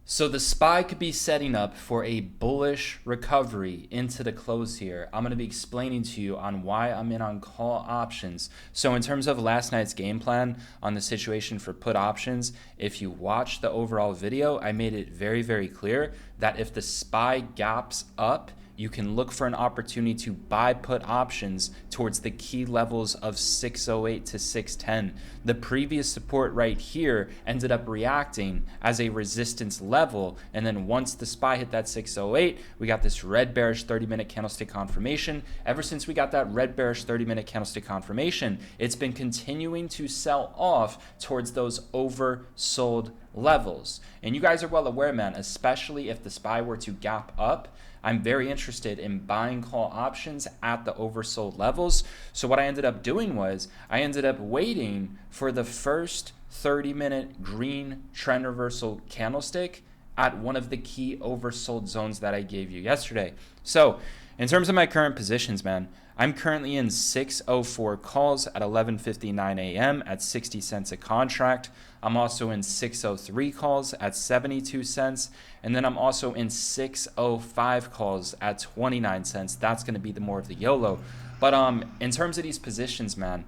So the SPY could be setting up for a bullish recovery into the close here. I'm going to be explaining to you on why I'm in on call options. So in terms of last night's game plan on the situation for put options, if you watch the overall video, I made it very, very clear that if the SPY gaps up, you can look for an opportunity to buy put options towards the key levels of 608 to 610. The previous support right here ended up reacting as a resistance level, and then once the SPY hit that 608, we got this red bearish 30-minute candlestick confirmation. Ever since we got that red bearish 30-minute candlestick confirmation, it's been continuing to sell off towards those oversold levels. And you guys are well aware, man, especially if the SPY were to gap up, I'm very interested in buying call options at the oversold levels. So what I ended up doing was I ended up waiting for the first 30-minute green trend reversal candlestick at one of the key oversold zones that I gave you yesterday. So in terms of my current positions, man, I'm currently in 604 calls at 11:59 a.m. at 60 cents a contract. I'm also in 603 calls at 72 cents. And then I'm also in 605 calls at 29 cents. That's going to be the more of the YOLO. But in terms of these positions, man,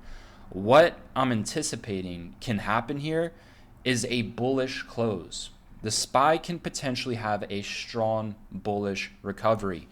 what I'm anticipating can happen here is a bullish close. The SPY can potentially have a strong bullish recovery.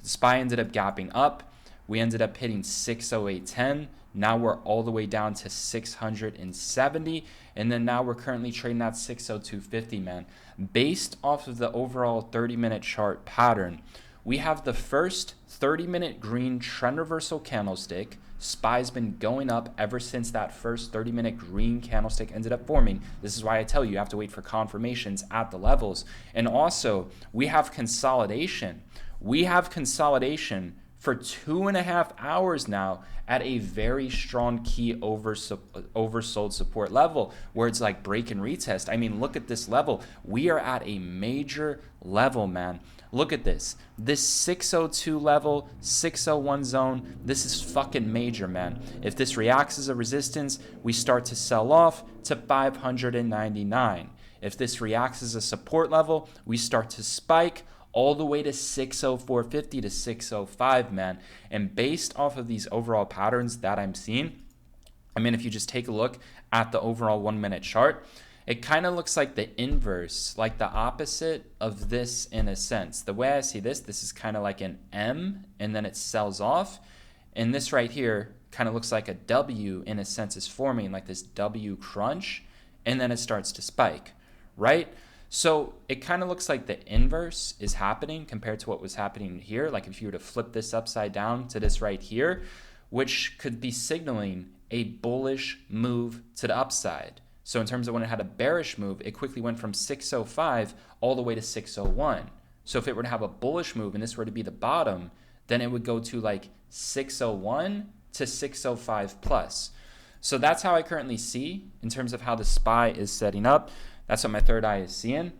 The SPY ended up gapping up. We ended up hitting 608.10. Now we're all the way down to 670. And then now we're currently trading at 602.50, man. Based off of the overall 30-minute chart pattern, we have the first 30-minute green trend reversal candlestick. SPY's been going up ever since that first 30-minute green candlestick ended up forming. This is why I tell you have to wait for confirmations at the levels. And also, we have consolidation. We have consolidation for 2.5 hours now at a very strong key oversold support level where it's like break and retest. I mean, look at this level. We are at a major level, man. Look at this. This 602 level, 601 zone, this is fucking major, man. If this reacts as a resistance, we start to sell off to 599. If this reacts as a support level, we start to spike all the way to 604.50 to 605, man. And based off of these overall patterns that I'm seeing, I mean, if you just take a look at the overall 1-minute chart, it kind of looks like the inverse, like the opposite of this in a sense. The way I see this is kind of like an M, and then it sells off. And this right here kind of looks like a W in a sense is forming, like this W crunch, and then it starts to spike, right? So it kind of looks like the inverse is happening compared to what was happening here. Like if you were to flip this upside down to this right here, which could be signaling a bullish move to the upside. So in terms of when it had a bearish move, it quickly went from 605 all the way to 601. So if it were to have a bullish move and this were to be the bottom, then it would go to like 601 to 605 plus. So that's how I currently see in terms of how the SPY is setting up. That's what my third eye is seeing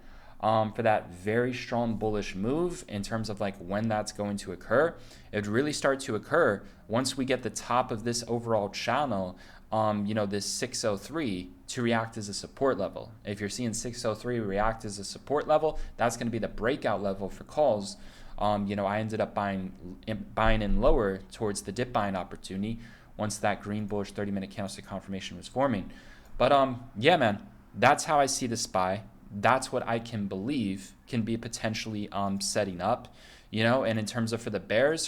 for that very strong bullish move in terms of like when that's going to occur. It would really start to occur once we get the top of this overall channel, this 603 to react as a support level. If you're seeing 603 react as a support level, that's going to be the breakout level for calls. I ended up buying in lower towards the dip buying opportunity once that green bullish 30-minute candlestick confirmation was forming. But yeah, man. That's how I see the SPY. That's what I can believe can be potentially setting up, and in terms of for the bears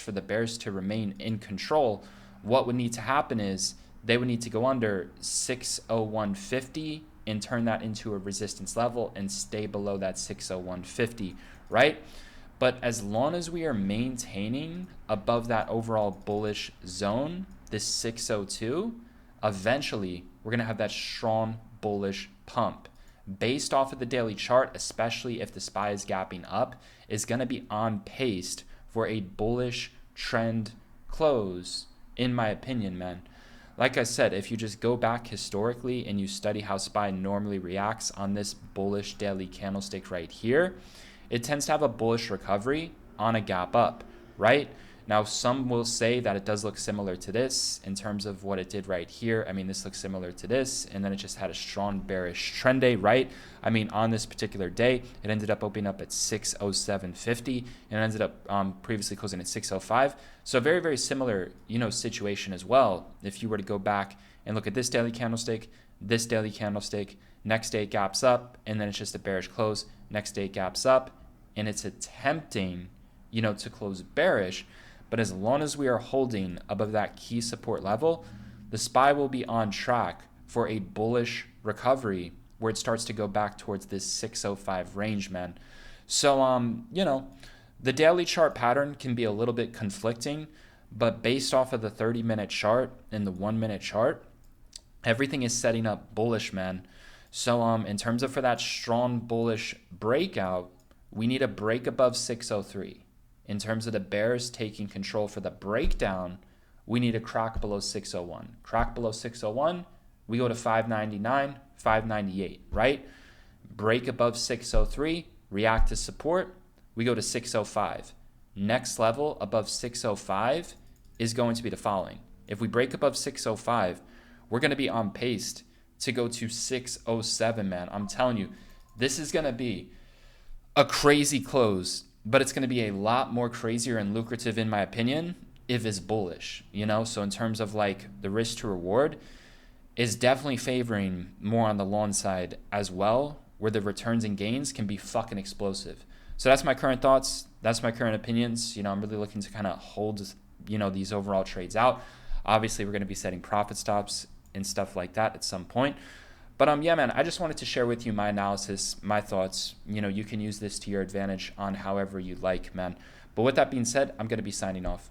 to remain in control, what would need to happen is they would need to go under 601.50 and turn that into a resistance level and stay below that 601.50, right? But as long as we are maintaining above that overall bullish zone, this 602, eventually we're going to have that strong bullish pump based off of the daily chart, especially if the SPY is gapping up, is going to be on pace for a bullish trend close, in my opinion, man. Like I said, if you just go back historically and you study how SPY normally reacts on this bullish daily candlestick right here, it tends to have a bullish recovery on a gap up, right? Now, some will say that it does look similar to this in terms of what it did right here. I mean, this looks similar to this, and then it just had a strong bearish trend day, right? I mean, on this particular day, it ended up opening up at 607.50, and it ended up previously closing at 605. So very, very similar, situation as well. If you were to go back and look at this daily candlestick, next day it gaps up, and then it's just a bearish close. Next day it gaps up, and it's attempting, to close bearish. But as long as we are holding above that key support level, the SPY will be on track for a bullish recovery where it starts to go back towards this 605 range, man. So, the daily chart pattern can be a little bit conflicting, but based off of the 30-minute chart and the 1-minute chart, everything is setting up bullish, man. So, in terms of for that strong bullish breakout, we need a break above 603. In terms of the bears taking control for the breakdown, we need a crack below 601. Crack below 601, we go to 599, 598, right? Break above 603, react to support, we go to 605. Next level above 605 is going to be the following. If we break above 605, we're going to be on pace to go to 607, man. I'm telling you, this is going to be a crazy close, but it's going to be a lot more crazier and lucrative, in my opinion, if it's bullish, So in terms of like the risk to reward is definitely favoring more on the long side as well, where the returns and gains can be fucking explosive. So that's my current thoughts. That's my current opinions. I'm really looking to kind of hold, these overall trades out. Obviously, we're going to be setting profit stops and stuff like that at some point. But yeah, man, I just wanted to share with you my analysis, my thoughts. You can use this to your advantage on however you like, man. But with that being said, I'm going to be signing off.